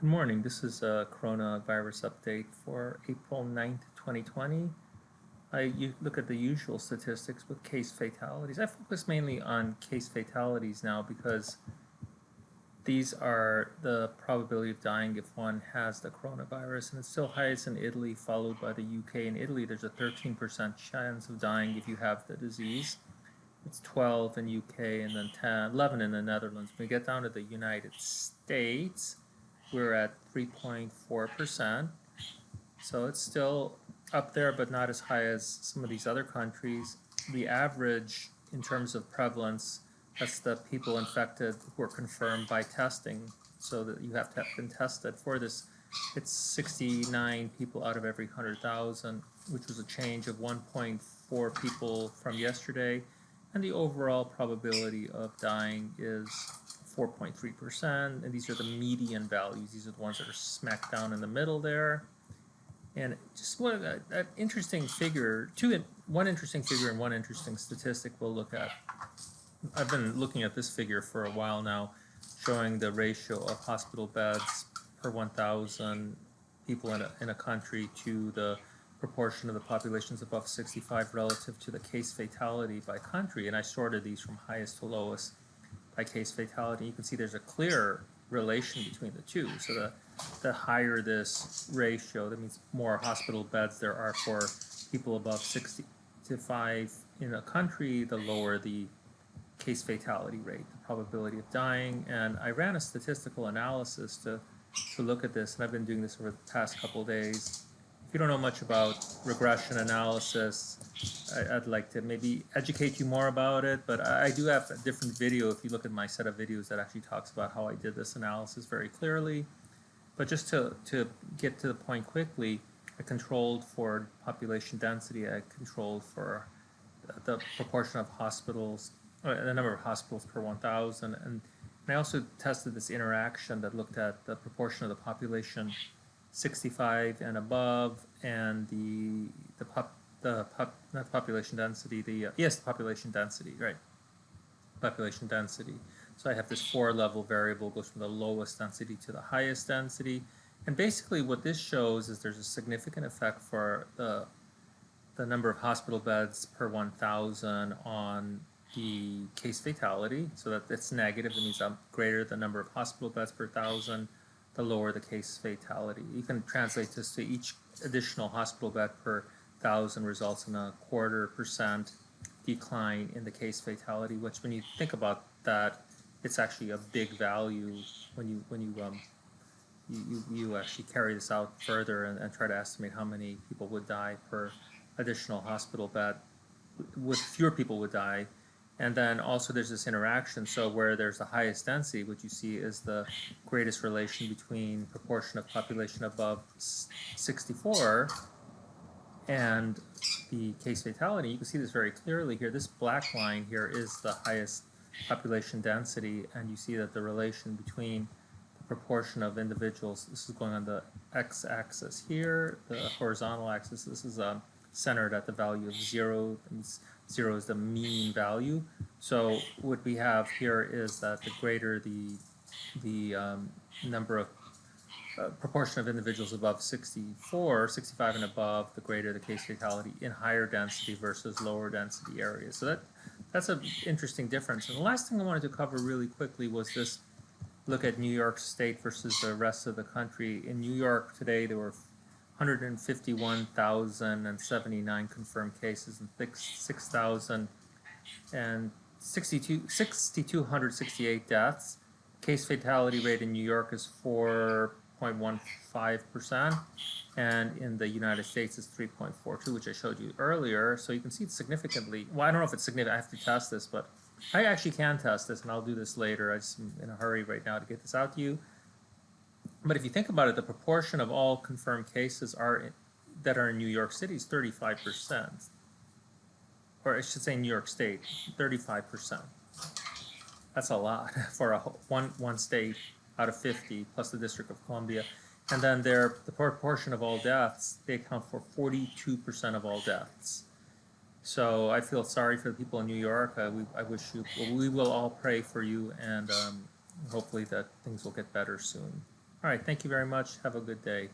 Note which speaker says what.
Speaker 1: Good morning. This is a coronavirus update for April 9th, 2020. You look at the usual statistics with case fatalities. I focus mainly on case fatalities now because these are the probability of dying if one has the coronavirus, and it's still highest in Italy, followed by the UK. In Italy, there's a 13% chance of dying if you have the disease. It's 12 in UK, and then 10, 11 in the Netherlands. When we get down to the United States, we're at 3.4%. So it's still up there, but not as high as some of these other countries. The average in terms of prevalence, that's the people infected who are confirmed by testing, so that you have to have been tested for this. It's 69 people out of every 100,000, which was a change of 1.4 people from yesterday. And the overall probability of dying is 4.3%, and these are the median values. These are the ones that are smack down in the middle there. And just one interesting figure, one interesting figure and one interesting statistic we'll look at. I've been looking at this figure for a while now, showing the ratio of hospital beds per 1,000 people in a country to the proportion of the populations above 65 relative to the case fatality by country. And I sorted these from highest to lowest by case fatality. You can see there's a clear relation between the two. So the higher this ratio, that means more hospital beds there are for people above 65 in a country, the lower the case fatality rate, the probability of dying. And I ran a statistical analysis to look at this, and I've been doing this over the past couple of days. If you don't know much about regression analysis, I'd like to maybe educate you more about it, but I do have a different video if you look at my set of videos that actually talks about how I did this analysis very clearly. But just to get to the point quickly, I controlled for population density, I controlled for the proportion of hospitals, the number of hospitals per 1,000, and I also tested this interaction that looked at the proportion of the population 65 and above, and not population density, the population density, right? Population density. So I have this 4-level variable, goes from the lowest density to the highest density, and basically what this shows is there's a significant effect for the number of hospital beds per 1,000 on the case fatality. So that it's negative, that means I'm greater the number of hospital beds per 1,000, the lower the case fatality. You can translate this to each additional hospital bed per 1,000 results in a 0.25% decline in the case fatality, which when you think about that, it's actually a big value when you actually carry this out further and try to estimate how many people would die per additional hospital bed. With fewer people would die. And then also there's this interaction, so where there's the highest density, what you see is the greatest relation between proportion of population above 64 and the case fatality. You can see this very clearly here. This black line here is the highest population density, and you see that the relation between the proportion of individuals, this is going on the x-axis here, the horizontal axis, this is centered at the value of 0, and 0 is the mean value. So what we have here is that the greater the number of proportion of individuals above 65 and above, the greater the case fatality in higher density versus lower density areas. So that's an interesting difference. And the last thing I wanted to cover really quickly was this look at New York State versus the rest of the country. In New York today, there were 151,079 confirmed cases and 6,268 deaths. Case fatality rate in New York is 4.15%, and in the United States is 3.42, which I showed you earlier. So you can see it's significantly, well, I don't know if it's significant, I have to test this, but I actually can test this, and I'll do this later. I just am in a hurry right now to get this out to you. But if you think about it, the proportion of all confirmed cases that are in New York City is 35%. Or I should say New York State, 35%. That's a lot for one state out of 50, plus the District of Columbia. And then the proportion of all deaths, they account for 42% of all deaths. So I feel sorry for the people in New York. I wish you, well, we will all pray for you, and hopefully that things will get better soon. All right, thank you very much. Have a good day.